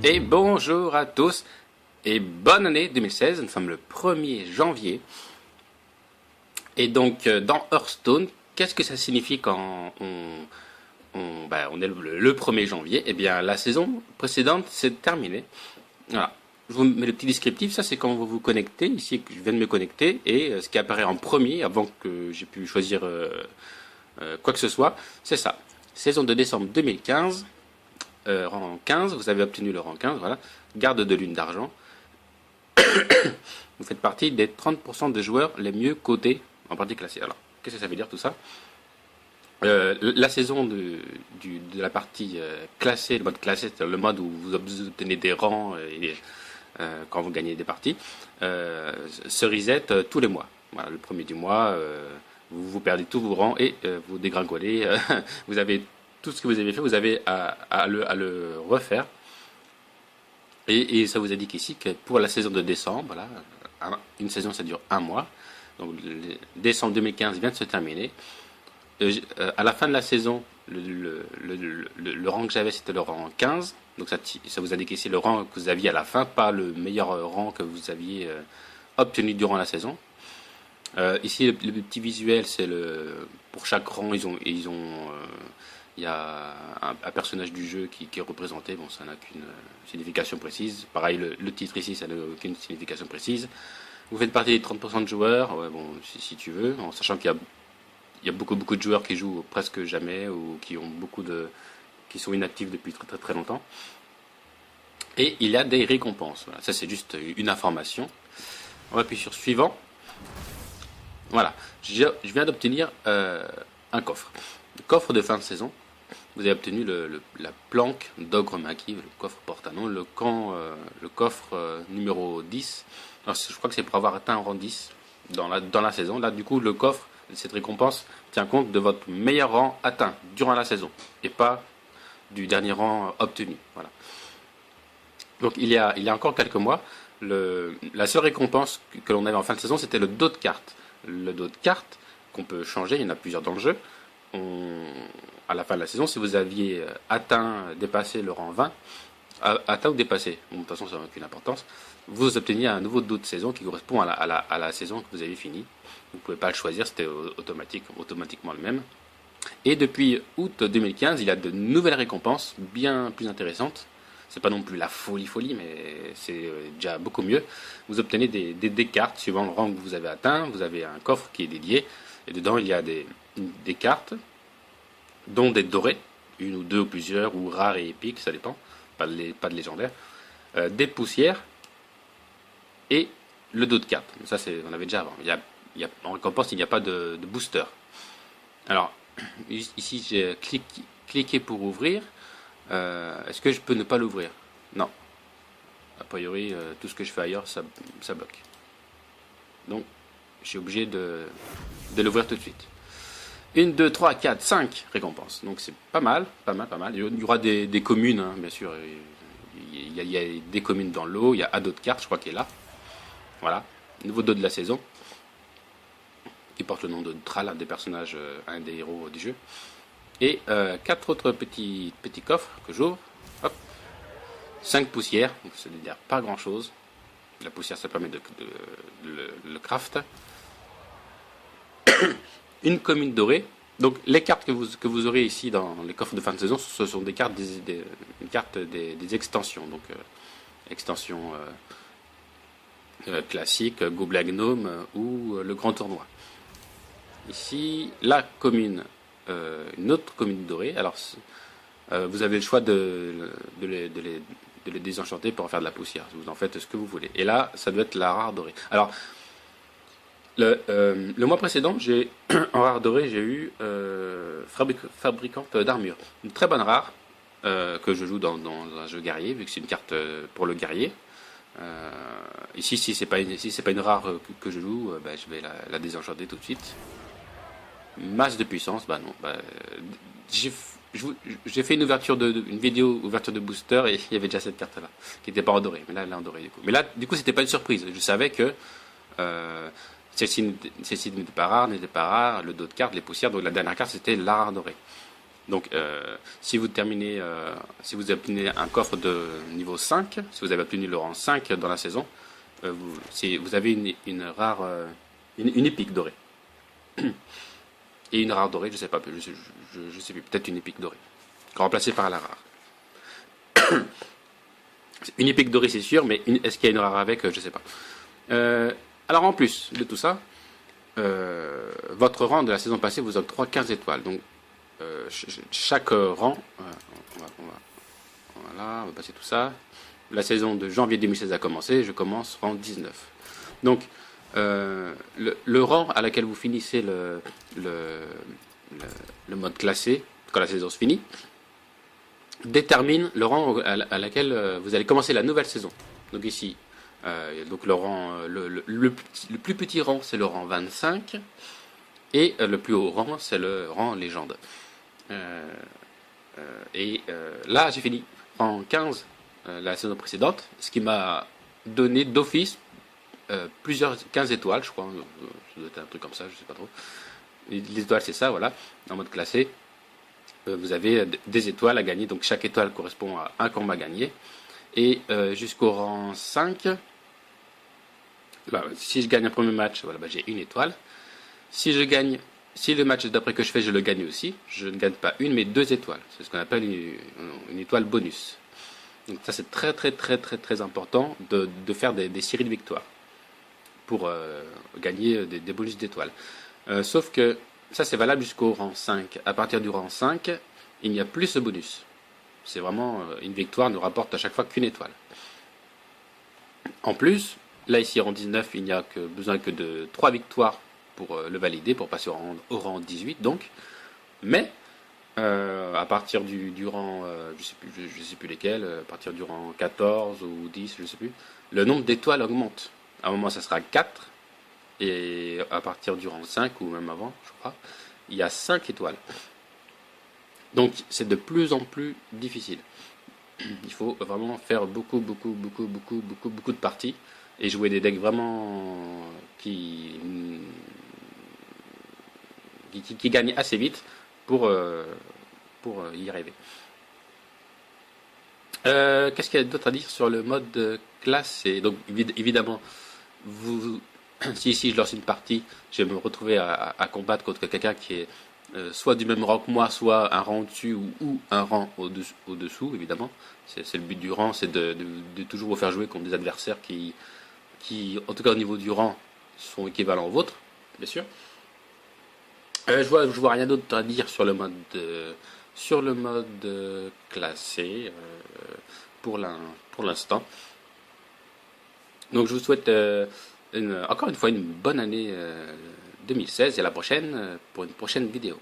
Et bonjour à tous et bonne année 2016, nous sommes le 1er janvier. Et donc dans Hearthstone, qu'est-ce que ça signifie quand on est le 1er janvier? Eh bien la saison précédente c'est terminé. Voilà. Je vous mets le petit descriptif, ça c'est quand vous vous connectez, ici je viens de me connecter, et ce qui apparaît en premier, avant que j'ai pu choisir quoi que ce soit, c'est ça. Saison de décembre 2015. Rang 15, vous avez obtenu le rang 15, voilà. Garde de lune d'argent. Vous faites partie des 30% de joueurs les mieux cotés en partie classée. Alors, qu'est-ce que ça veut dire tout ça? La saison de la partie classée, le mode classé, c'est le mode où vous obtenez des rangs quand vous gagnez des parties, se reset tous les mois. Voilà, le premier du mois, vous perdez tous vos rangs et vous dégringolez. Vous avez tout ce que vous avez fait, vous avez à le refaire. Et ça vous indique ici que pour la saison de décembre, voilà, une saison ça dure un mois. Donc décembre 2015 vient de se terminer. À la fin de la saison, le rang que j'avais c'était le rang 15. Donc ça vous indique ici le rang que vous aviez à la fin, pas le meilleur rang que vous aviez obtenu durant la saison. Ici le petit visuel, c'est pour chaque rang il y a un personnage du jeu qui est représenté. Bon, ça n'a qu'une signification précise. Pareil, le titre ici, ça n'a aucune signification précise. Vous faites partie des 30% de joueurs, ouais, bon, si tu veux, en sachant qu'il y a beaucoup de joueurs qui jouent presque jamais ou qui sont inactifs depuis très très très longtemps. Et il y a des récompenses. Voilà, ça c'est juste une information. On va appuyer sur suivant. Voilà, je viens d'obtenir un coffre. Le coffre de fin de saison. Vous avez obtenu la planque d'ogre maquis, le coffre porte un nom, le coffre numéro 10. Alors, je crois que c'est pour avoir atteint un rang 10 dans la saison. Là, du coup, le coffre, cette récompense, tient compte de votre meilleur rang atteint durant la saison et pas du dernier rang obtenu. Voilà. Donc, il y a encore quelques mois, la seule récompense que l'on avait en fin de saison, c'était le dos de carte. Le dos de carte qu'on peut changer, il y en a plusieurs dans le jeu. À la fin de la saison, si vous aviez dépassé le rang 20, atteint ou dépassé, bon, de toute façon ça n'a aucune importance, vous obteniez un nouveau dos de saison qui correspond à la saison que vous avez finie. Vous ne pouvez pas le choisir, c'était automatiquement le même. Et depuis août 2015, il y a de nouvelles récompenses bien plus intéressantes. C'est pas non plus la folie, mais c'est déjà beaucoup mieux. Vous obtenez des cartes suivant le rang que vous avez atteint. Vous avez un coffre qui est dédié. Et dedans, il y a des cartes, dont des dorées, une ou deux ou plusieurs, ou rares et épiques, ça dépend, pas de légendaires, des poussières et le dos de carte. Ça, on avait déjà avant. En récompense, il n'y a pas de booster. Alors, ici, j'ai cliqué pour ouvrir. Est-ce que je peux ne pas l'ouvrir? Non. A priori, tout ce que je fais ailleurs, ça bloque. Donc, je suis obligé de l'ouvrir tout de suite. 1, 2, 3, 4, 5 récompenses. Donc c'est pas mal. Il y aura des communes, hein, bien sûr. Il y a des communes dans l'eau. Il y a ado de cartes, je crois, qui est là. Voilà. Nouveau dos de la saison. Qui porte le nom de Thrall, un des personnages, un des héros du jeu. Et 4 autres petits coffres que j'ouvre. Hop. 5 poussières. Donc ça veut dire pas grand chose. La poussière, ça permet de le craft. Une commune dorée. Donc les cartes que vous aurez ici dans les coffres de fin de saison, ce sont des cartes des extensions. Donc extension classique, Gobelin Gnome ou le Grand Tournoi. Ici, la commune, une autre commune dorée. Alors vous avez le choix de les désenchanter pour en faire de la poussière. Vous en faites ce que vous voulez. Et là, ça doit être la rare dorée. Alors, le mois précédent, en rare doré, j'ai eu fabricante d'armure. Une très bonne rare que je joue dans un jeu guerrier, vu que c'est une carte pour le guerrier. Ici, si c'est pas une rare que je joue, je vais la désenchanter tout de suite. Masse de puissance, non. J'ai fait une vidéo ouverture de booster et il y avait déjà cette carte là qui n'était pas en doré, mais là elle est en doré du coup. Mais là du coup c'était pas une surprise, je savais que celle-ci n'était pas rare, le dos de carte, les poussières, donc la dernière carte c'était la rare dorée. Donc, si vous terminez, si vous obtenez un coffre de niveau 5, si vous avez obtenu le rang 5 dans la saison, vous avez une rare, une épique dorée. Et une rare dorée, je sais pas, je sais plus, peut-être une épique dorée, remplacée par la rare. Une épique dorée, c'est sûr, mais est-ce qu'il y a une rare avec, je sais pas. Alors en plus de tout ça, votre rang de la saison passée vous octroie 15 étoiles. Donc chaque rang, voilà, on va passer tout ça. La saison de janvier 2016 a commencé, je commence rang 19. Donc le rang à laquelle vous finissez le mode classé, quand la saison se finit, détermine le rang à laquelle vous allez commencer la nouvelle saison. Donc ici, donc le rang, le plus petit rang, c'est le rang 25, et le plus haut rang, c'est le rang légende. Là, j'ai fini rang 15 la saison précédente, ce qui m'a donné d'office plusieurs 15 étoiles, je crois. Ça doit être un truc comme ça, je sais pas trop. Les étoiles, c'est ça, voilà, en mode classé. Vous avez des étoiles à gagner, donc chaque étoile correspond à un combat gagné. Et jusqu'au rang 5, si je gagne un premier match, voilà, j'ai une étoile. Si le match d'après que je fais, je le gagne aussi, je ne gagne pas une, mais 2 étoiles. C'est ce qu'on appelle une étoile bonus. Donc ça, c'est très très très très très important de faire des séries de victoires pour gagner des bonus d'étoiles. Sauf que ça, c'est valable jusqu'au rang 5. À partir du rang 5, il n'y a plus ce bonus. C'est vraiment une victoire ne rapporte à chaque fois qu'une étoile. En plus, là ici, rang 19, il n'y a besoin que de 3 victoires pour le valider, pour passer au rang 18 donc. Mais à partir du rang, je sais plus lesquels, à partir du rang 14 ou 10, je sais plus, le nombre d'étoiles augmente. À un moment, ça sera 4. Et à partir du rang 5, ou même avant, je crois, il y a 5 étoiles. Donc c'est de plus en plus difficile. Il faut vraiment faire beaucoup de parties et jouer des decks vraiment qui gagnent assez vite pour y arriver. Qu'est-ce qu'il y a d'autre à dire sur le mode classe? Et donc évidemment, si ici je lance une partie, je vais me retrouver à combattre contre quelqu'un qui est soit du même rang que moi, soit un rang au-dessus ou un rang au-dessous, évidemment. C'est le but du rang, c'est de toujours vous faire jouer contre des adversaires qui, en tout cas au niveau du rang, sont équivalents aux vôtres, bien sûr. Je vois rien d'autre à dire sur le mode classé pour l'instant. Donc je vous souhaite encore une fois une bonne année 2016 et à la prochaine pour une prochaine vidéo.